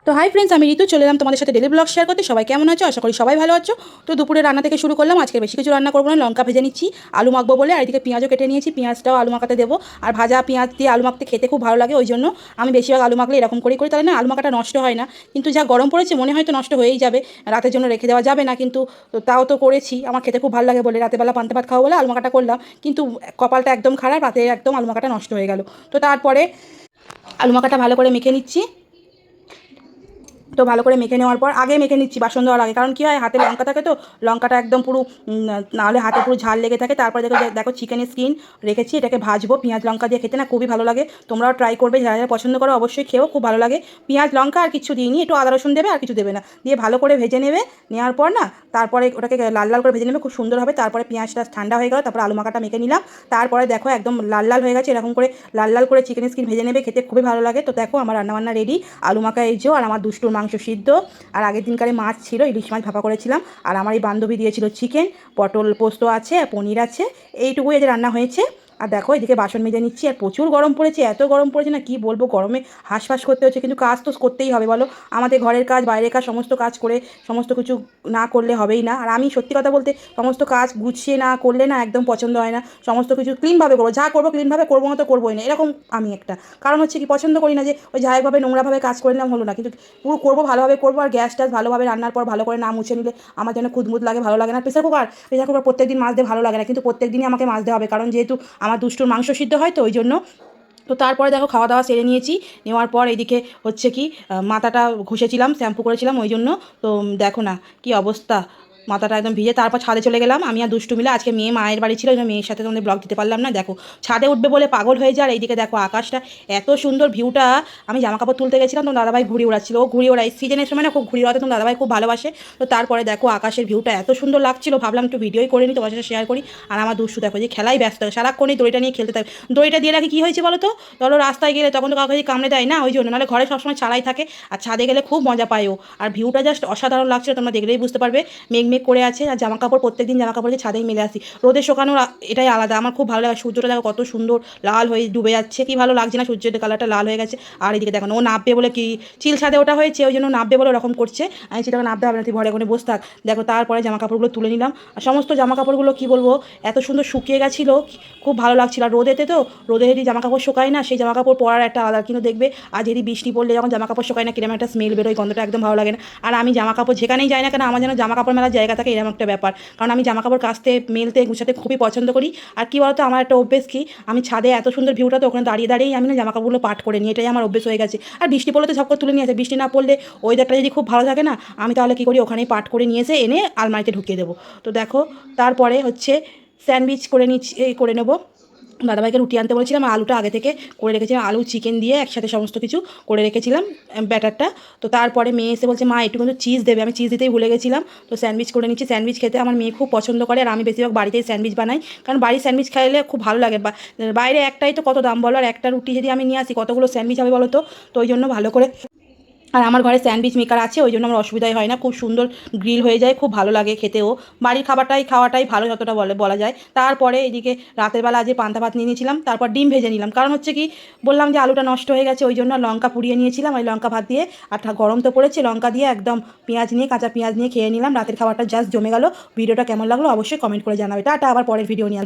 তো hi friends, আমি ঋতু চলে এলাম তোমাদের সাথে ডেলি ব্লগ শেয়ার করতে। সবাই কেমন আছো? আশা করি সবাই ভালো আছো। তো দুপুরে রান্না থেকে শুরু করলাম। আজকে বেশি কিছু রান্না করবো না, লঙ্কা ভেজে নিচ্ছি, আলু মাখবো বলে। আর এদিকে পেঁয়াজও কেটে নিয়েছি, পেঁয়াজটাও আলু মাখাতে দেবো। আর ভাজা পেঁয়াজ দিয়ে আলু মাখতে খেতে খুব ভালো লাগে, ওই জন্য আমি বেশিরভাগ আলু মাখলে এরকম করি, তাহলে না আলু মাখাটা নষ্ট হয় না। কিন্তু যা গরম পড়েছে মনে হয় তো নষ্ট হয়েই যাবে, রাতের জন্য রেখে দেওয়া যাবে না। কিন্তু তাও তো করেছি, আমার খেতে খুব ভালো লাগে বলে, রাতেবেলা পান্তা ভাত খাবো বলে আলু মাখাটা করলাম। কিন্তু কপালটা একদম খারাপ, রাতে একদম আলু মাখাটা নষ্ট হয়ে গেল। তো তারপরে আলু মাখাটা ভালো করে মেখে নিচ্ছি। তো ভালো করে মেখে নেওয়ার পর আগে মেখে নিচ্ছি বাসন দেওয়ার আগে, কারণ কী হয়, হাতে লঙ্কা থাকে তো, লঙ্কাটা একদম পুরো নাহলে হাতে পুরো ঝাল লেগে থাকে। তারপরে দেখো চিকেনের স্কিন রেখেছি, এটাকে ভাজবো পেঁয়াজ লঙ্কা দিয়ে, খেতে না খুবই ভালো লাগে। তোমরাও ট্রাই করবে, যারা যারা পছন্দ করো অবশ্যই খেয়েও, খুব ভালো লাগে। পেঁয়াজ লঙ্কা আর কিছু দিইনি, একটু আদা রসুন দেবে, আর কিছু দেবে না, দিয়ে ভালো করে ভেজে নেবে। নেওয়ার পর না তারপরে ওটাকে লাল লাল করে ভেজে নেবে, খুব সুন্দর হবে। তারপরে পেঁয়াজটা ঠান্ডা হয়ে গেল, তারপরে আলু মাখাটা মেখে নিলাম। তারপরে দেখো একদম লাল লাল হয়ে গেছে, এরকম করে লাল লাল করে চিকেনের স্কিন ভেজে নেবে, খেতে খুবই ভালো লাগে। তো দেখো আমার রান্নাবান্না রেডি, আলু মাখা এই যে, আর আমার দুষ্টুর মাংস সিদ্ধ, আর আগের দিনকারে মাছ ছিল, ইলিশ মাছ ভাপা করেছিলাম। আর আমার এই বান্ধবী দিয়েছিল চিকেন, পটল পোস্ত আছে, পনির আছে, এইটুকুই এই যে রান্না হয়েছে। আর দেখো এদিকে বাসন মেজে নিচ্ছি। আর প্রচুর গরম পড়েছে, এত গরম পড়েছে না কি বলবো, গরমে হাঁসফাঁস করতে হচ্ছে। কিন্তু কাজ তো করতেই হবে বলো, আমাদের ঘরের কাজ বাইরের কাজ সমস্ত কাজ করে সমস্ত কিছু না করলে হবেই না। আর আমি সত্যি কথা বলতে সমস্ত কাজ গুছিয়ে না করলে না একদম পছন্দ হয় না। সমস্ত কিছু ক্লিনভাবে করবো, যা করবো ক্লিনভাবে করবো, না তো করবোই না, এরকম আমি একটা। কারণ হচ্ছে কি, পছন্দ করি না যে ওই যাইভাবে নোংরাভাবে কাজ করে নিলাম হলো না, কিন্তু পুরো করবো ভালোভাবে করবো। আর গ্যাস ট্যাস ভালোভাবে রান্নার পর ভালো করে না মুছে নিলে আমার যেন খুদমুদ লাগে, ভালো লাগে না। প্রেসার কুকার প্রত্যেক দিন মাজতে ভালো লাগে না, কিন্তু প্রত্যেক দিনই আমাকে মাজতে হবে, কারণ যেহেতু আমার দুষ্টুর মাংস সিদ্ধ হয়, তো ওই জন্য। তো তারপরে দেখো খাওয়া দাওয়া সেরে নিয়েছি। নেওয়ার পর এদিকে হচ্ছে কি, মাথাটা ঘষেছিলাম, শ্যাম্পু করেছিলাম ওই জন্য। তো দেখো না কি অবস্থা, মাথাটা একদম ভিজে। তারপর ছাদে চলে গেলাম আমি আর দুষ্টু মিলে। আজকে মেয়ে মায়ের বাড়ি ছিল, ওই জন্য মেয়ের সাথে তোমাদের ব্লগ দিতে পারলাম না। দেখো ছাদে উঠবে বলে পাগল হয়ে যায়। আর এইদিকে দেখো আকাশটা এত সুন্দর, ভিউটা। আমি জামা কাপড় তুলতে গেছিলাম, তো দাদাভাই ঘুড়ি ওড়াচ্ছিল, ও ঘুড়ি ওড়াই সিজনের সময় না, খুব ঘুড়ি ওড়াতে তো দাদাভাই খুব ভালোবাসে। তো তারপরে দেখো আকাশের ভিউটা এত সুন্দর লাগছিল, ভাবলাম একটু ভিডিওই করে নিই, তোমার সাথে শেয়ার করি। আর আমার দুষ্টু দেখো যে খেলাই ব্যস্ত, সারাক্ষণ এই দড়িটা নিয়ে খেলতে থাকে। দড়িটা দিয়ে রাখি কী হয়েছে বলো তো, ধরো রাস্তায় গেলে তখন তো কাউকে কামড়ে দেয় না, ওই জন্য, নাহলে ঘরে সবসময় ছাড়াই থাকে। আর ছাদে গেলে খুব মজা পায় ও। আর ভিউটা জাস্ট অসাধারণ লাগছিল, তোমরা দেখলেই বুঝতে পারবে। মেঘ মেঘ করে আছে। আর জামা কাপড় প্রত্যেকদিন জামা কাপড় ছাদেই মেলে আসি, রোদে শুকানোর এটাই আলাদা, আমার খুব ভালো লাগে। সূর্যটা দেখো কত সুন্দর লাল হয়ে ডুবে যাচ্ছে, কি ভালো লাগছে না, সূর্যের কালারটা লাল হয়ে গেছে। আর এদিকে দেখো ও নাববে বলে, কি চিল ছাদে ওটা হয়েছে, ওই জন্য নাববে বলে ওরকম করছে। আমি সেটাকে নাবতে হবে না, তুই ঘরে ঘরে বসে থাক। দেখো তারপরে জামা কাপড়গুলো তুলে নিলাম। আর সমস্ত জামা কাপড়গুলো কী বলবো, এত সুন্দর শুকিয়ে গেছিলো, খুব ভালো লাগছিল। আর রোদেতে তো, রোদে যদি জামা কাপড় শুকায় না, সেই জামা কাপড় পরার একটা আলাদা। কিন্তু দেখবে আর যদি বৃষ্টি পড়লে যখন জামা কাপড় শুকায় না, কিরকম একটা স্মেল বেরোয়, গন্ধটা একদম ভালো লাগে না। আর আমি জামা কাপড় যেখানেই যাই না কেন, আমার যেন জামা কাপড় মেলার জায়গা থাকে, এরকম একটা ব্যাপার। কারণ আমি জামা কাপড় কাচতে, মেলতে, গুছাতে খুবই পছন্দ করি। আর কী বলতো, আমার একটা অভ্যেস কি, আমি ছাদে এত সুন্দর ভিউটা, তো ওখানে দাঁড়িয়ে দাঁড়িয়েই আমি না জামা কাপড়গুলো পাট করে নিই, এটাই আমার অভ্যেস হয়ে গেছে। আর বৃষ্টি পড়লে তো ঝপ করে তুলে নিয়ে আসে, বৃষ্টি না পড়লে ওয়েদারটা যদি খুব ভালো থাকে না, আমি তাহলে কী করি, ওখানেই পাট করে নিয়ে এসে এনে আলমারিতে ঢুকিয়ে দেবো। তো দেখো তারপরে হচ্ছে স্যান্ডউইচ করে নিচ্ছি, করে নেবো। দাদাভাইকে রুটি আনতে বলেছিলাম, আলুটা আগে থেকে করে রেখেছিলাম, আলু চিকেন দিয়ে একসাথে সমস্ত কিছু করে রেখেছিলাম ব্যাটারটা। তো তারপরে মেয়ে এসে বলছে মা একটু কিন্তু চিজ দেবে, আমি চিজ দিতেই ভুলে গেছিলাম। তো স্যান্ডউইচ করে নিচ্ছি, স্যান্ডউইচ খেতে আমার মেয়ে খুব পছন্দ করে। আর আমি বেশিরভাগ বাড়িতেই স্যান্ডউইচ বানাই, কারণ বাড়ির স্যান্ডউইচ খাইলে খুব ভালো লাগে। বাইরে একটাই তো কত দাম বলো, আর একটা রুটি যদি আমি নিয়ে আসি কতগুলো স্যান্ডউইচ হবে বলো তো। তো ওই জন্য ভালো করে, আর আমার ঘরে স্যান্ডউইচ মেকার আছে, ওই জন্য আমার অসুবিধাই হয় না, খুব সুন্দর গ্রিল হয়ে যায়, খুব ভালো লাগে খেতেও। বাড়ির খাওয়াটাই ভালো, যতটা বলা যায়। তারপরে এদিকে রাতের বেলা আজকে পান্তা ভাত নিয়ে নিয়েছিলাম, তারপর ডিম ভেজে নিলাম, কারণ হচ্ছে কি, বললাম যে আলুটা নষ্ট হয়ে গেছে, ওই জন্য লঙ্কা পুড়িয়ে নিয়েছিলাম, ওই লঙ্কা ভাত দিয়ে। আর গরম তো পড়েছে, লঙ্কা দিয়ে একদম পেঁয়াজ নিয়ে, কাঁচা পেঁয়াজ নিয়ে খেয়ে নিলাম। রাতের খাবারটা জাস্ট জমে গেল। ভিডিওটা কেমন লাগলো অবশ্যই কমেন্ট করে জানাবে। টাটা, আবার পরের ভিডিও নিয়ে